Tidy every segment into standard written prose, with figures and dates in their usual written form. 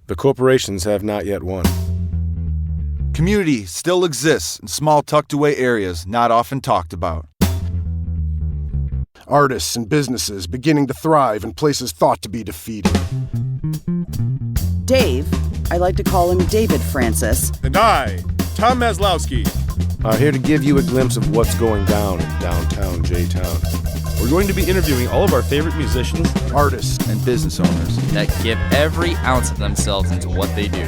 The corporations have not yet won. Community still exists in small tucked-away areas not often talked about. Artists and businesses beginning to thrive in places thought to be defeated. Dave, I like to call him David Francis. And I, Tom Maslowski, are here to give you a glimpse of what's going down in downtown J-Town. We're going to be interviewing all of our favorite musicians, artists, and business owners that give every ounce of themselves into what they do.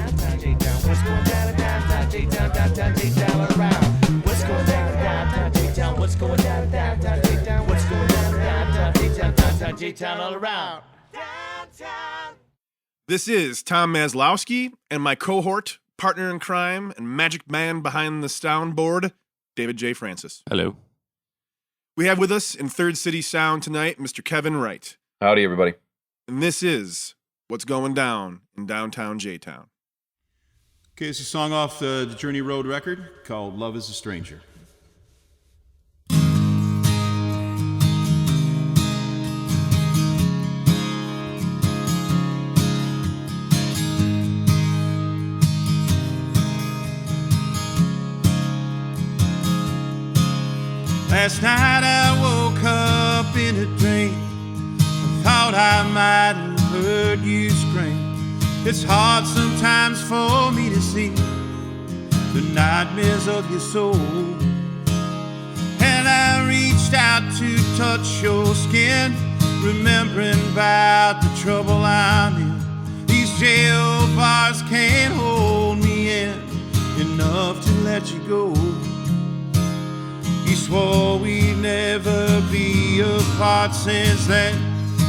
This is Tom Maslowski and my cohort, partner in crime, and magic man behind the soundboard, David J. Francis. Hello. We have with us in Third City Sound tonight, Mr. Kev Wright. Howdy, everybody. And this is What's Going Down in Downtown J-Town. Okay, it's a song off the Journey Road record called Love is a Stranger. Last night I woke up in a dream. I thought I might have heard you scream. It's hard sometimes for me to see the nightmares of your soul. And I reached out to touch your skin, remembering about the trouble I'm in. These jail bars can't hold me in enough to let you go. You swore we'd never be apart. Since then,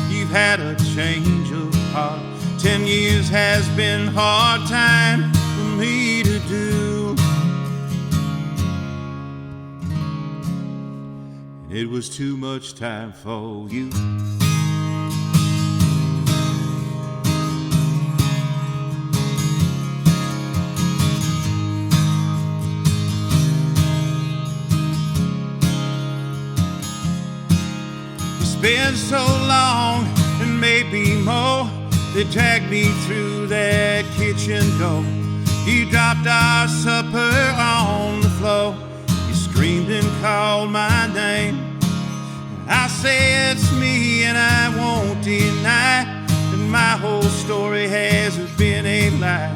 you've had a change of heart. 10 years has been hard time for me to do. It was too much time for you. It's been so long and maybe more. They dragged me through that kitchen door. You dropped our supper on the floor. You screamed and called my name. I say it's me and I won't deny that my whole story has been a lie.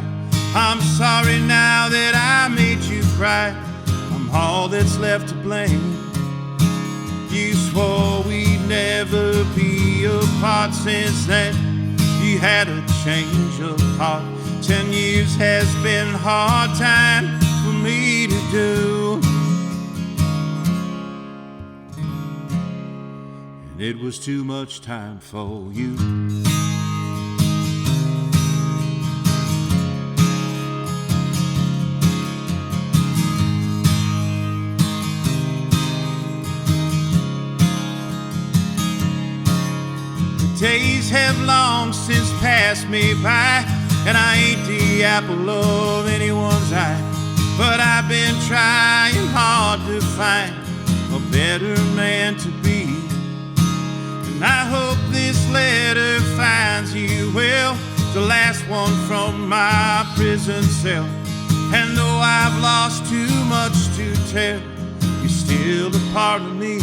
I'm sorry now that I made you cry. I'm all that's left to blame. You swore we'd never be apart. Since then, you had a change of heart. 10 years has been hard time for me to do. And it was too much time for you. Days have long since passed me by, and I ain't the apple of anyone's eye. But I've been trying hard to find a better man to be. And I hope this letter finds you well, the last one from my prison cell. And though I've lost too much to tell, you're still a part of me.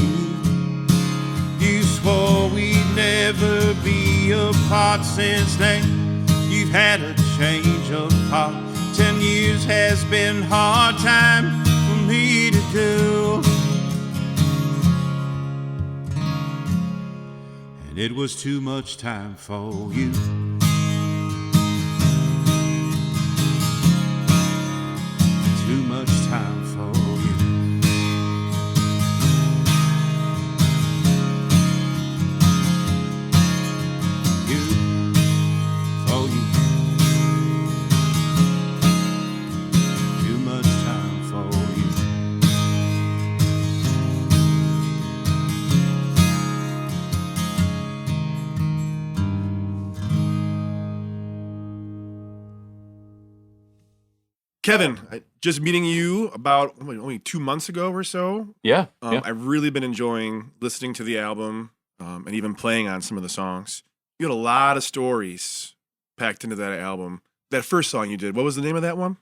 You swore we'd never be apart. Since then, you've had a change of heart. 10 years has been hard time for me to do. And it was too much time for you. Too much time for you. Kevin, just meeting you about only 2 months ago or so. Yeah. I've really been enjoying listening to the album and even playing on some of the songs. You had a lot of stories packed into that album. that first song you did. What was the name of that one?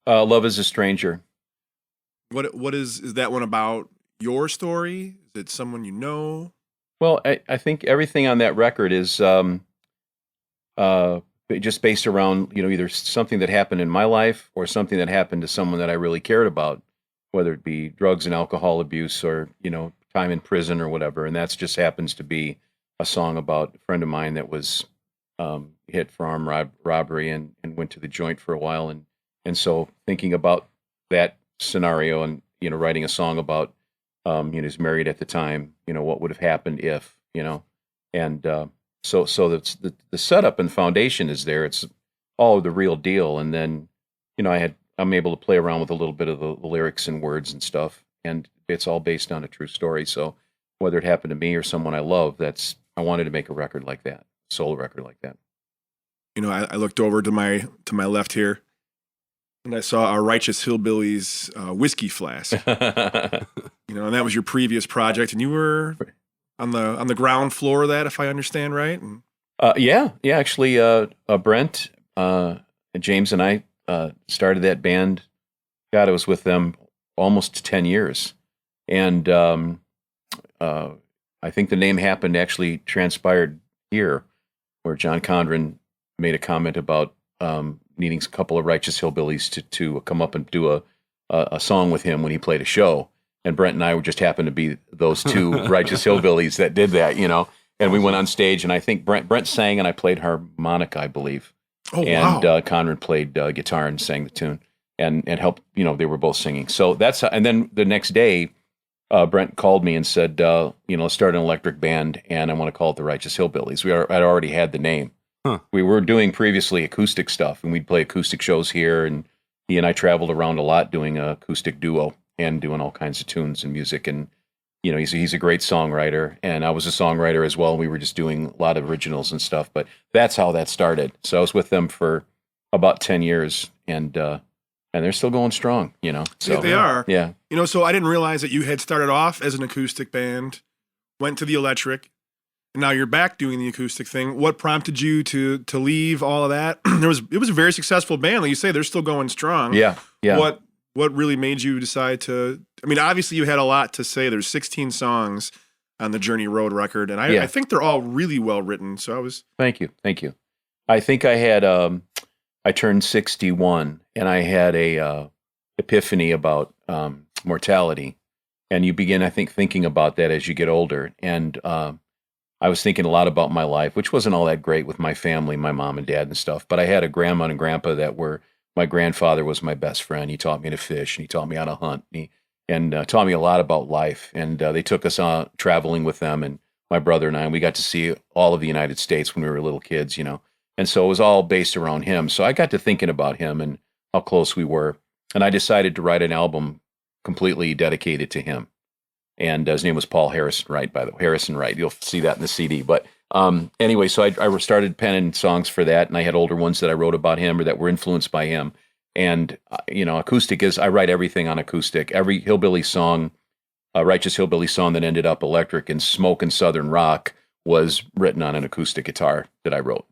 Love is a Stranger. What is that one about? Your story? Is it someone you know? Well, I think everything on that record is just based around, either something that happened in my life or something that happened to someone that I really cared about, whether it be drugs and alcohol abuse or, time in prison or whatever. And that just happens to be a song about a friend of mine that was hit for armed robbery and went to the joint for a while. And so thinking about that scenario and, writing a song about, he was married at the time, what would have happened if, and so the setup and foundation is there. It's all the real deal. And then, I'm able to play around with a little bit of the lyrics and words and stuff. And it's all based on a true story. So whether it happened to me or someone I love, I wanted to make a record like that, soul record like that. I looked over to my left here, and I saw our Righteous Hillbillies whiskey flask. And that was your previous project, and you were on the ground floor of that, if I understand right. And... Yeah. Actually, Brent, James, and I started that band. God, I was with them almost 10 years, and I think the name actually transpired here, where John Condren made a comment about needing a couple of Righteous Hillbillies to come up and do a song with him when he played a show. And Brent and I just happened to be those two Righteous Hillbillies that did that, And we went on stage, and I think Brent sang, and I played harmonica, I believe. Oh, and wow. Conrad played guitar and sang the tune, and helped. They were both singing. So that's how, and then the next day, Brent called me and said, let's start an electric band, and I want to call it the Righteous Hillbillies. I'd already had the name. Huh. We were doing previously acoustic stuff, and we'd play acoustic shows here, and he and I traveled around a lot doing an acoustic duo and doing all kinds of tunes and music. And, he's a great songwriter, and I was a songwriter as well. We were just doing a lot of originals and stuff, but that's how that started. So I was with them for about 10 years, and they're still going strong, So They are. Yeah. So I didn't realize that you had started off as an acoustic band, went to the electric, and now you're back doing the acoustic thing. What prompted you to leave all of that? It was a very successful band. Like you say, they're still going strong. Yeah. What really made you decide to, obviously you had a lot to say. There's 16 songs on the Journey Road record, and I think they're all really well written. So I was... Thank you. I think I had, I turned 61, and I had a epiphany about mortality. And you begin, I think, thinking about that as you get older. And I was thinking a lot about my life, which wasn't all that great with my family, my mom and dad and stuff. But I had a grandma and grandpa that were... My grandfather was my best friend. He taught me to fish, and he taught me how to hunt, and taught me a lot about life. And they took us on traveling with them, and my brother and I, and we got to see all of the United States when we were little kids, And so it was all based around him. So I got to thinking about him and how close we were. And I decided to write an album completely dedicated to him. And his name was Paul Harrison Wright, by the way. Harrison Wright. You'll see that in the CD. But anyway, so I started penning songs for that, and I had older ones that I wrote about him or that were influenced by him. And, acoustic is, I write everything on acoustic. Every hillbilly song, Righteous Hillbilly song that ended up electric and smoke and Southern rock was written on an acoustic guitar that I wrote.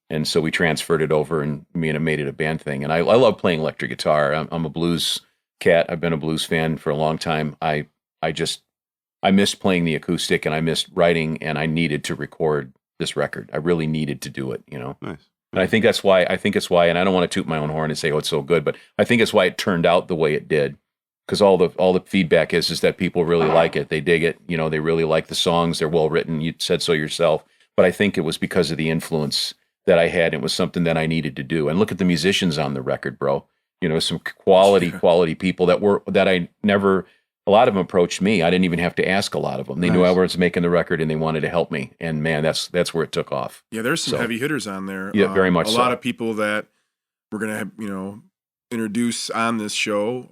And so we transferred it over and made it a band thing. And I love playing electric guitar. I'm a blues cat. I've been a blues fan for a long time. I missed playing the acoustic, and I missed writing, and I needed to record this record. I really needed to do it, Nice. And I think it's why, and I don't want to toot my own horn and say, oh, it's so good, but I think it's why it turned out the way it did. Because all the feedback is that people really like it. They dig it. They really like the songs. They're well written. You said so yourself. But I think it was because of the influence that I had. It was something that I needed to do. And look at the musicians on the record, bro. Some quality people that I never... A lot of them approached me. I didn't even have to ask a lot of them. They knew I was making the record, and they wanted to help me. And man, that's where it took off. Yeah, there's some heavy hitters on there. Yeah, very much a so. lot of people that we're going to, introduce on this show.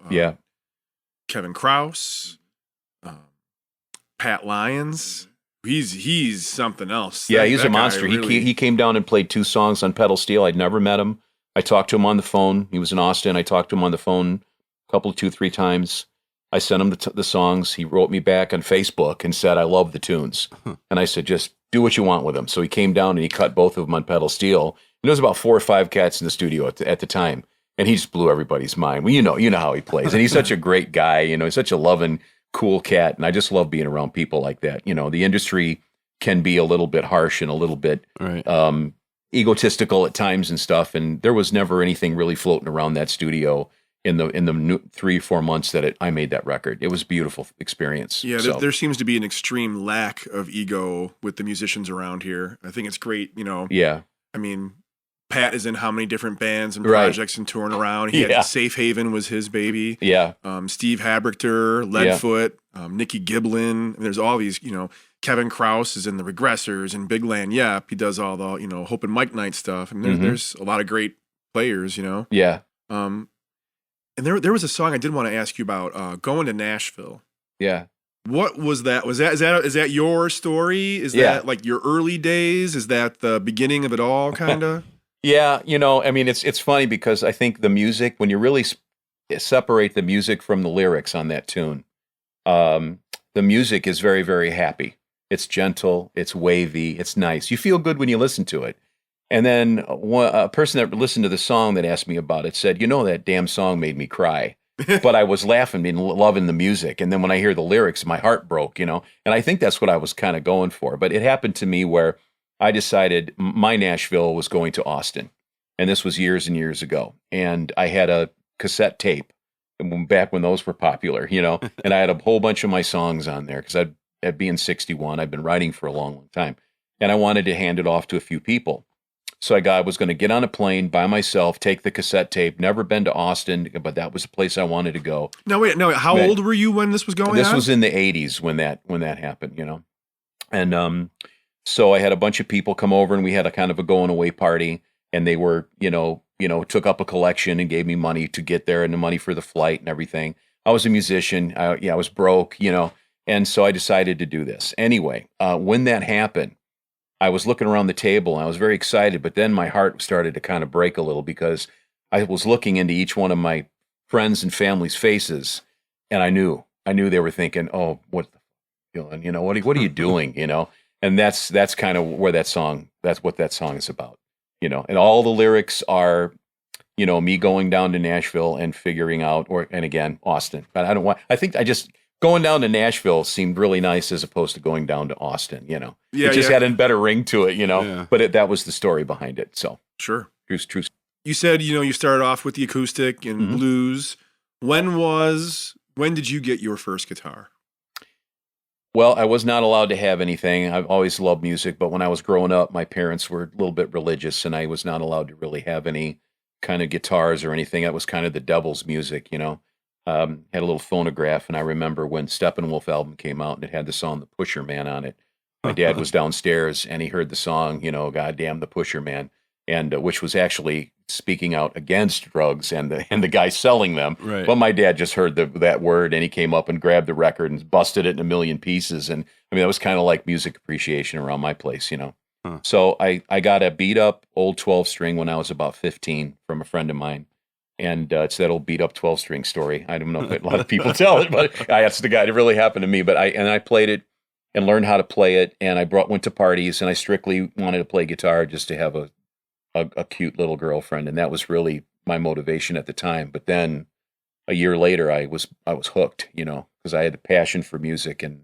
Kevin Krause, Pat Lyons. He's something else. Yeah, he's a monster. Really... He came down and played 2 songs on pedal steel. I'd never met him. I talked to him on the phone. He was in Austin. I talked to him on the phone a couple, 2-3 times. I sent him the songs. He wrote me back on Facebook and said, I love the tunes. And I said, just do what you want with them. So he came down and he cut both of them on pedal steel. there was about 4 or 5 cats in the studio at the time, and he just blew everybody's mind. Well, you know how he plays, and he's such a great guy. You know, he's such a loving, cool cat, and I just love being around people like that. You know, the industry can be a little bit harsh and a little bit egotistical at times and stuff, and there was never anything really floating around that studio in the 3-4 months that I made that record. It was a beautiful experience. Yeah, there seems to be an extreme lack of ego with the musicians around here. I think it's great, you know. Yeah. I mean, Pat is in how many different bands and projects and touring around. He had Safe Haven was his baby. Yeah. Steve Habrichter, Leadfoot, Nikki Giblin. There's all these, you know, Kevin Krause is in the Regressors and Big Land Yep. He does all the, you know, Hope and Mike Night stuff. I mean, there's a lot of great players, you know. Yeah. And there was a song I did want to ask you about, Going to Nashville. Yeah. What was that? Is that your story? Is that like your early days? Is that the beginning of it all, kind of? Yeah, you know, I mean, it's funny because I think the music, when you really separate the music from the lyrics on that tune, the music is very, very happy. It's gentle, it's wavy, it's nice. You feel good when you listen to it. And then a person that listened to the song that asked me about it said, you know, that damn song made me cry. But I was laughing and loving the music. And then when I hear the lyrics, my heart broke, you know. And I think that's what I was kind of going for. But it happened to me where I decided my Nashville was going to Austin. And this was years and years ago. And I had a cassette tape back when those were popular, you know. And I had a whole bunch of my songs on there because at being 61, I've been writing for a long, long time. And I wanted to hand it off to a few people. So I was going to get on a plane by myself, take the cassette tape, never been to Austin, but that was the place I wanted to go. No, how old were you when this was going on? This was in the 80s when that happened, you know. And so I had a bunch of people come over and we had a kind of a going away party, and they were, you know, took up a collection and gave me money to get there and the money for the flight and everything. I was a musician. I was broke, you know, and so I decided to do this. Anyway, when that happened, I was looking around the table and I was very excited, but then my heart started to kind of break a little because I was looking into each one of my friends and family's faces, and I knew they were thinking, "Oh, what are you doing?" You know, and that's kind of where that's what that song is about, you know. And all the lyrics are, you know, me going down to Nashville and figuring out, and again Austin, but I think I just. Going down to Nashville seemed really nice as opposed to going down to Austin, you know. It just had a better ring to it, you know. Yeah. But that was the story behind it. So sure, true. You said, you know, you started off with the acoustic and blues. When did you get your first guitar? Well, I was not allowed to have anything. I've always loved music, but when I was growing up, my parents were a little bit religious, and I was not allowed to really have any kind of guitars or anything. That was kind of the devil's music, you know. Had a little phonograph, and I remember when Steppenwolf album came out and it had the song The Pusher Man on it. My dad was downstairs and he heard the song, you know, "Goddamn the Pusher Man," and which was actually speaking out against drugs and the guy selling them. Right. But my dad just heard that word, and he came up and grabbed the record and busted it in a million pieces. And I mean, that was kind of like music appreciation around my place, you know. So I got a beat up old 12-string when I was about 15 from a friend of mine. And it's that old beat up 12-string story. I don't know if a lot of people tell it, but that's the guy. It really happened to me. But I played it and learned how to play it. And I went to parties, and I strictly wanted to play guitar just to have a cute little girlfriend. And that was really my motivation at the time. But then a year later, I was hooked, you know, because I had a passion for music, and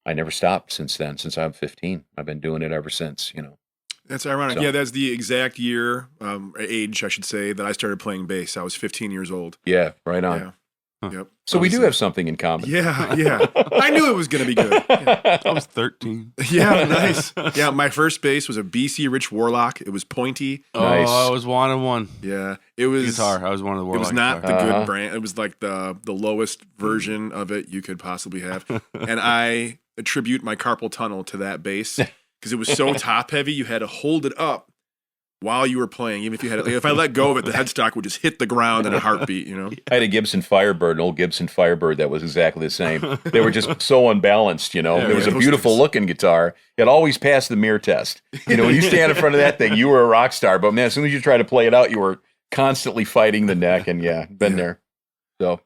I never stopped since then. Since I'm 15, I've been doing it ever since, you know. That's ironic. So. Yeah, that's the exact year, age, I should say, that I started playing bass. I was 15 years old. Yeah, right on. Yeah. Yep. So we do have something in common. Yeah. I knew it was going to be good. Yeah. I was 13. Yeah, nice. Yeah, my first bass was a BC Rich Warlock. It was pointy. Nice. Oh, I was wanted one. Yeah, it was Guitar. I was one of the Warlock. It was not guitar. the good brand. It was like the lowest version of it you could possibly have. And I attribute my carpal tunnel to that bass because it was so top heavy. You had to hold it up while you were playing. Even if you had it, like, if I let go of it, the headstock would just hit the ground in a heartbeat, you know? I had a Gibson Firebird, an old Gibson Firebird that was exactly the same. They were just so unbalanced, you know? Yeah, it was a those beautiful things. looking guitar. It always passed the mirror test. You know, when you stand in front of that thing, you were a rock star. But man, as soon as you try to play it out, you were constantly fighting the neck. And been there. So,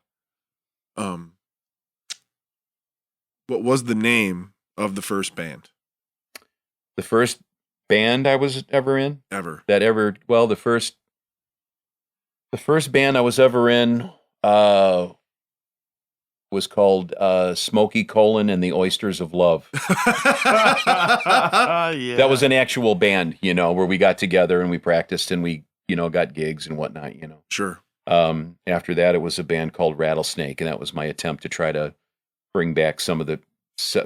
what was the name of the first band? the first band I was ever in? Ever. Well, the first band I was ever in was called Smokey Colon and the Oysters of Love. Yeah. That was an actual band, where we got together and we practiced and we, got gigs and whatnot, Sure. After that, it was a band called Rattlesnake, and that was my attempt to try to bring back some of the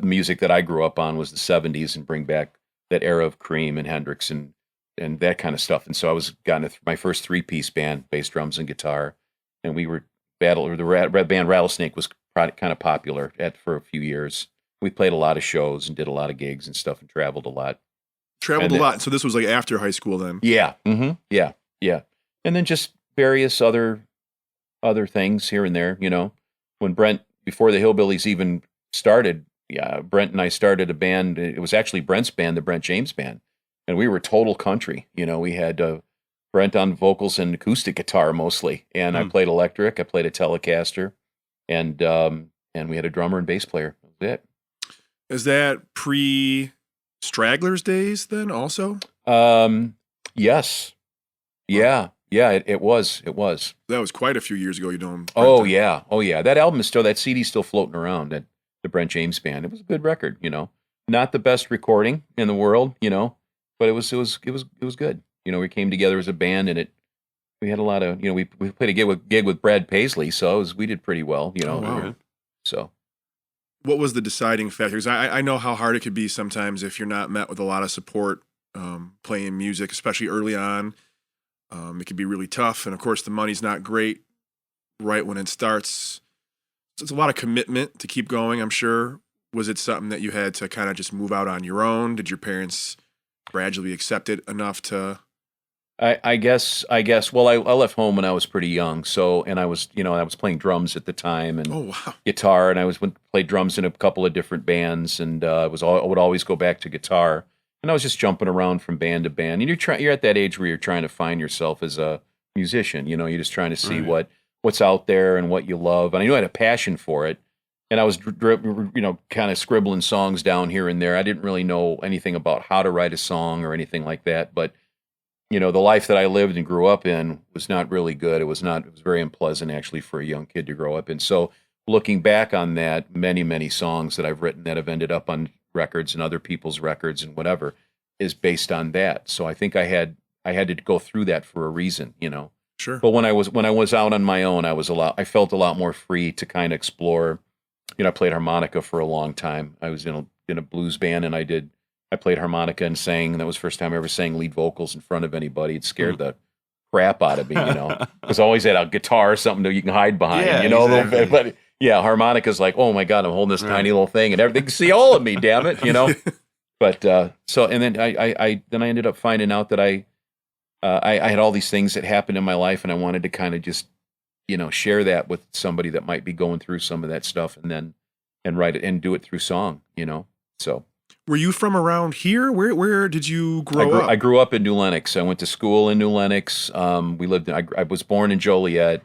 music that I grew up on was the 70s and bring back that era of Cream and Hendrix and that kind of stuff. And so I was gotten my first 3-piece band, bass, drums, and guitar, and we were the band Rattlesnake was kind of popular for a few years. We played a lot of shows and did a lot of gigs and stuff and traveled a lot. Traveled a lot. So this was like after high school then. Yeah. Mm-hmm. Yeah. Yeah. And then just various other things here and there, When before the Hillbillies even started, Brent and I started a band. It was actually Brent's band, the Brent James Band. And we were total country. We had Brent on vocals and acoustic guitar mostly. And I played electric. I played a Telecaster. And we had a drummer and bass player. That was it. Is that pre-Stragglers days then also? Yes. Yeah. Yeah, it was. It was. That was quite a few years ago, Brent. Oh, yeah. That CD's still floating around at the Brent James Band. It was a good record, Not the best recording in the world, but it was good. We came together as a band and we had a lot of, we played a gig with Brad Paisley, so we did pretty well, Oh, wow. So. What was the deciding factor? Because I know how hard it could be sometimes if you're not met with a lot of support playing music, especially early on. It can be really tough. And of course, the money's not great right when it starts. So it's a lot of commitment to keep going, I'm sure. Was it something that you had to kind of just move out on your own? Did your parents gradually accept it enough to... I guess. Well, I left home when I was pretty young. So, and I was playing drums at the time and guitar, and I played drums in a couple of different bands, and I would always go back to guitar, and I was just jumping around from band to band. And you're at that age where you're trying to find yourself as a musician. You're just trying to see what's out there and what you love. And I knew I had a passion for it, and I was kind of scribbling songs down here and there. I didn't really know anything about how to write a song or anything like that, but the life that I lived and grew up in was not really good. It was very unpleasant actually for a young kid to grow up in. So looking back on that, many, many songs that I've written that have ended up on records and other people's records and whatever is based on that. So I think I had to go through that for a reason, Sure. But when I was out on my own, I felt a lot more free to kind of explore. I played harmonica for a long time. I was in a blues band and I played harmonica and sang, and that was the first time I ever sang lead vocals in front of anybody. It scared the crap out of me, because I always had a guitar or something that you can hide behind, a little bit. But yeah, harmonica's like, oh my God, I'm holding this tiny little thing and everything can see all of me, damn it, But and then I ended up finding out that I had all these things that happened in my life, and I wanted to kind of just, share that with somebody that might be going through some of that stuff, and write it and do it through song, So. Were you from around here? Where did you grow up? I grew up in New Lenox. I went to school in New Lenox. I was born in Joliet,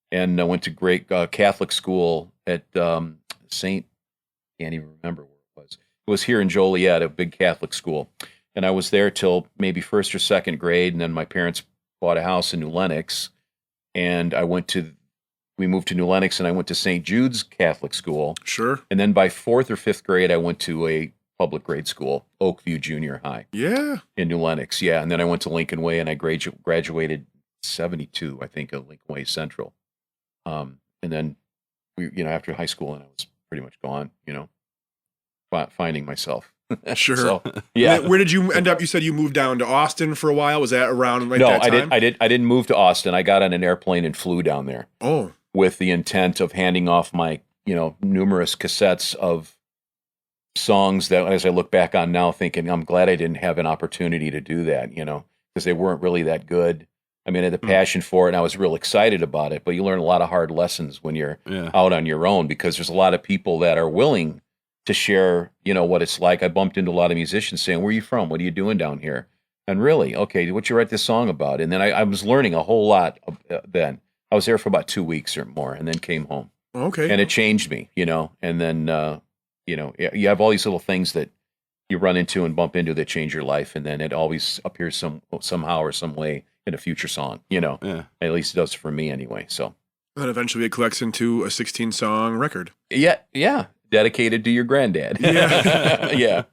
and I went to great Catholic school at Saint. Can't even remember where it was. It was here in Joliet, a big Catholic school, and I was there till maybe first or second grade. And then my parents bought a house in New Lenox, and we moved to New Lenox, and I went to St. Jude's Catholic school. Sure. And then by fourth or fifth grade, I went to a public grade school, Oakview Junior High. Yeah. In New Lenox, yeah. And then I went to Lincoln Way, and I graduated 72, I think, at Lincoln Way Central. And then, after high school, and I was pretty much gone, finding myself. Sure. So, yeah. Where did you end up? You said you moved down to Austin for a while. Was that around that time? I didn't move to Austin. I got on an airplane and flew down there. Oh. With the intent of handing off my, numerous cassettes of songs that, as I look back on now, thinking I'm glad I didn't have an opportunity to do that, because they weren't really that good. I mean, I had the passion for it, and I was real excited about it, but you learn a lot of hard lessons when you're out on your own, because there's a lot of people that are willing to share, what it's like. I bumped into a lot of musicians saying, where are you from? What are you doing down here? And really, okay, what you write this song about? And then I was learning a whole lot then. I was there for about 2 weeks or more, and then came home. Okay. And it changed me, and then, you have all these little things that you run into and bump into that change your life, and then it always appears somehow or some way in a future song. Yeah. At least it does for me anyway. So And eventually it collects into a 16-song record. yeah, dedicated to your granddad. Yeah. Yeah.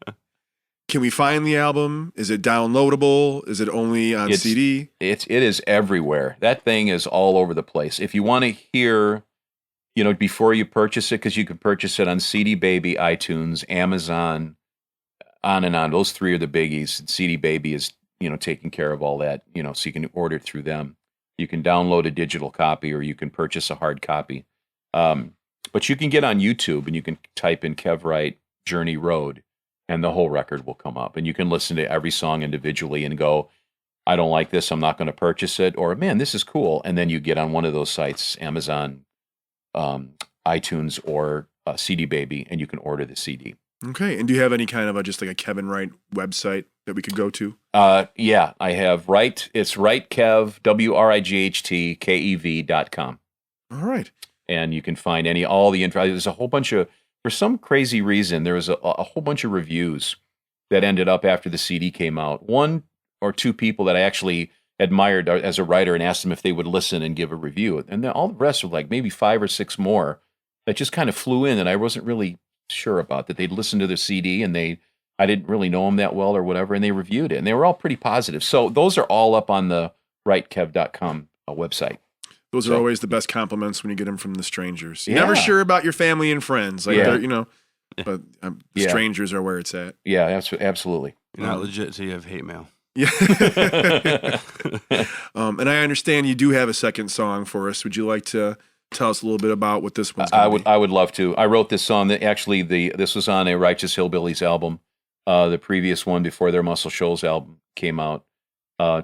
Can we find the album? Is it downloadable? Is it only on CD? It is everywhere. That thing is all over the place. If you want to hear, before you purchase it, because you can purchase it on CD Baby, iTunes, Amazon, on and on. Those three are the biggies. CD Baby is, taking care of all that, so you can order it through them. You can download a digital copy or you can purchase a hard copy. But you can get on YouTube and you can type in Kev Wright Journey Road, and the whole record will come up. And you can listen to every song individually and go, I don't like this, I'm not going to purchase it. Or, man, this is cool. And then you get on one of those sites, Amazon, iTunes, or CD Baby, and you can order the CD. Okay. And do you have any kind of just like a Kevin Wright website that we could go to? Yeah, I have Wright. It's WrightKev, WRIGHTKEV.com. All right. And you can find all the info. There's a whole bunch of, for some crazy reason, there was a whole bunch of reviews that ended up after the CD came out. One or two people that I actually admired as a writer and asked them if they would listen and give a review. And then all the rest were like maybe 5 or 6 more that just kind of flew in, and I wasn't really sure about that. They'd listened to the CD and I didn't really know them that well or whatever, and they reviewed it, and they were all pretty positive. So those are all up on the WrightKev.com website. Those are always the best compliments when you get them from the strangers. You're Yeah. never sure about your family and friends. Like, Yeah. they're, but Yeah. strangers are where it's at. Yeah, absolutely. You're not legit until you have hate mail. Yeah. And I understand you do have a second song for us. Would you like to tell us a little bit about what this one's going to be? I would love to. I wrote this song that actually this was on a Righteous Hillbillies album. The previous one before their Muscle Shoals album came out,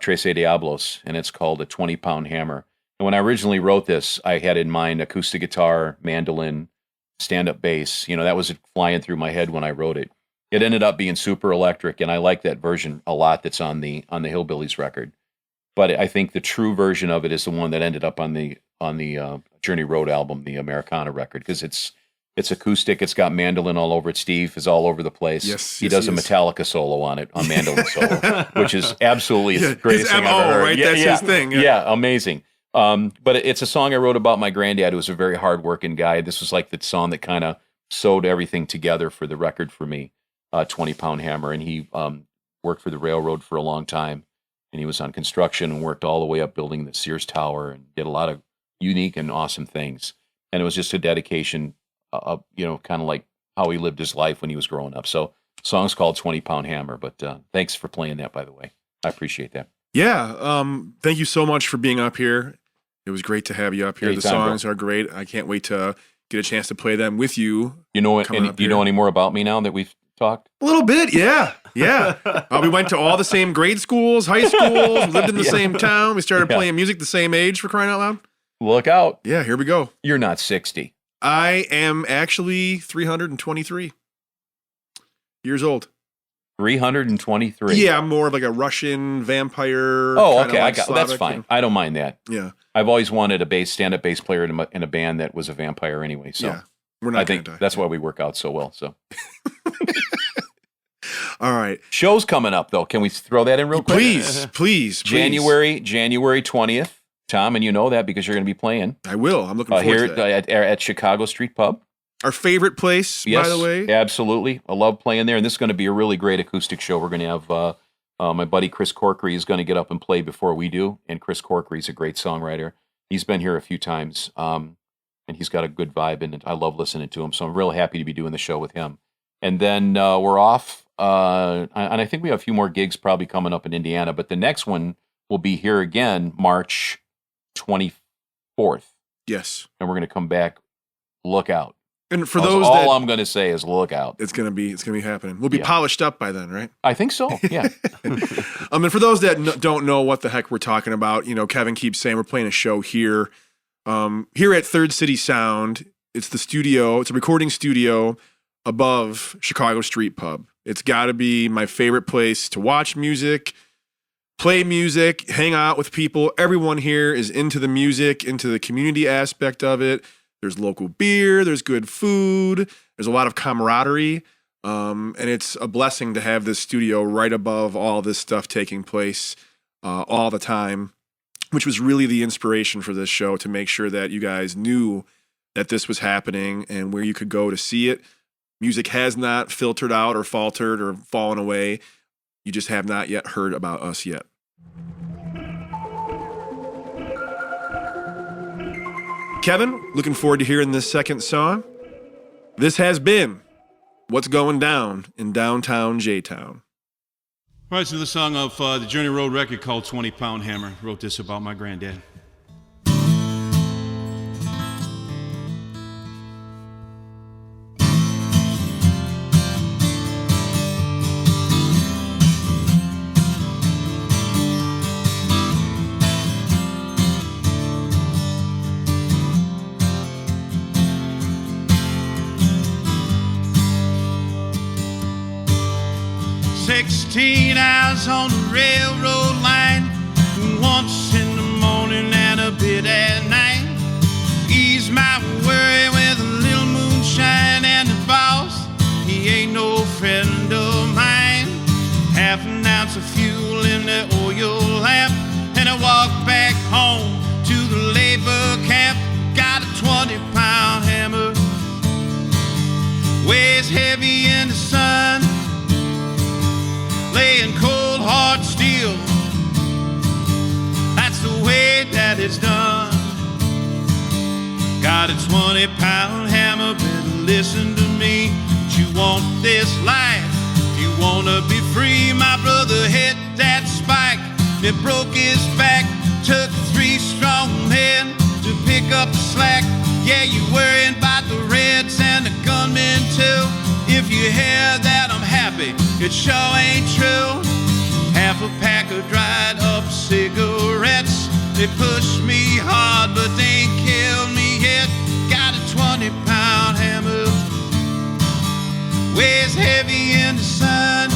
Tres Diablos, and it's called A 20-Pound Hammer. And when I originally wrote this, I had in mind acoustic guitar, mandolin, stand-up bass. That was flying through my head when I wrote it. It ended up being super electric, and I like that version a lot that's on the Hillbillies record. But I think the true version of it is the one that ended up on the Journey Road album, the Americana record, because it's acoustic. It's got mandolin all over it. Steve is all over the place. Yes, he does a Metallica solo on it, a mandolin solo, which is absolutely the greatest thing I've ever heard. Right? That's his thing. Yeah, amazing. But it's a song I wrote about my granddad, who was a very hard-working guy. This was like the song that kind of sewed everything together for the record for me, 20-Pound Hammer. And he worked for the railroad for a long time, and he was on construction and worked all the way up building the Sears Tower and did a lot of unique and awesome things. And it was just a dedication of, kind of like how he lived his life when he was growing up. So the song's called 20-Pound Hammer, but thanks for playing that, by the way. I appreciate that. Yeah. Thank you so much for being up here. It was great to have you up here. Anytime, the songs are great. I can't wait to get a chance to play them with you. Do you know any more about me now that we've talked? A little bit, yeah. We went to all the same grade schools, high schools, lived in the same town. We started playing music the same age, for crying out loud. Look out. Yeah, here we go. You're not 60. I am actually 323 years old. 323. Yeah, I'm more of like a Russian vampire. Oh, kinda okay. like That's Slavic, fine. I don't mind that. Yeah. I've always wanted a stand-up bass player in a band that was a vampire anyway. So Yeah. We're not I think that's why we work out so well. So all right. Show's coming up though. Can we throw that in real quick? Please. January 20th. Tom, and you know that because you're going to be playing. I will. I'm looking forward here to that. at Chicago Street Pub. Our favorite place, Yes, by the way. Absolutely. I love playing there, and this is going to be a really great acoustic show. We're going to have my buddy Chris Corkery is going to get up and play before we do, and Chris Corkery is a great songwriter. He's been here a few times, and he's got a good vibe, and I love listening to him, so I'm really happy to be doing the show with him. And then we're off, and I think we have a few more gigs probably coming up in Indiana, but the next one will be here again March 24th. Yes. And we're going to come back. Look out. And for That's those all I'm going to say is look out. it's gonna be happening. We'll be polished up by then, right? I think so. Yeah. And for those that don't know what the heck we're talking about, Kevin keeps saying we're playing a show here, here at Third City Sound. It's the studio. It's a recording studio above Chicago Street Pub. It's got to be my favorite place to watch music, play music, hang out with people. Everyone here is into the music, into the community aspect of it. There's local beer. There's good food. There's a lot of camaraderie. And it's a blessing to have this studio right above all this stuff taking place all the time, which was really the inspiration for this show, to make sure that you guys knew that this was happening and where you could go to see it. Music has not filtered out or faltered or fallen away. You just have not yet heard about us yet. Kevin, looking forward to hearing this second song. This has been What's Going Down in Downtown J-Town. All right, so the song of the Journey Road record called 20 Pound Hammer. Wrote this about my granddad. Hours on the railroad line, once in the morning and a bit at night. Ease my worry with a little moonshine, and the boss, he ain't no friend of mine. Half an ounce of fuel in the oil lamp, and I walk back home to the labor camp. Got a 20-pound hammer, weighs heavy in the sun, laying cold hard steel. That's the way that it's done. Got a 20-pound hammer, better listen to me. But you want this life, you wanna be free. My brother hit that spike, it broke his back. Took 3 strong men to pick up the slack. Yeah, you worrying about the Reds and the gunmen too. If you hear that I'm happy, it sure ain't true. Half a pack of dried up cigarettes. They push me hard, but they ain't killed me yet. Got a 20-pound hammer, weighs heavy in the sun,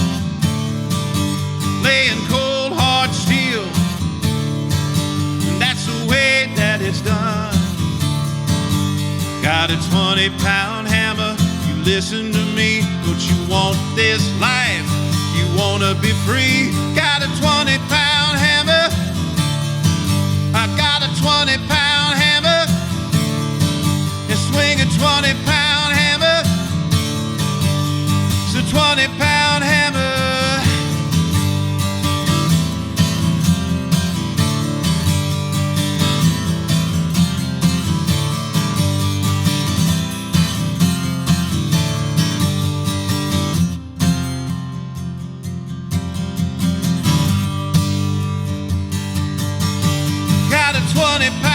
laying cold hard steel. And that's the way that it's done. Got a 20-pound hammer, listen to me. Don't you want this life? You wanna be free? Got a 20-pound hammer. I got a 20-pound hammer. And swing a 20-pound hammer. It's a 20-pound hammer. Got a 20-pound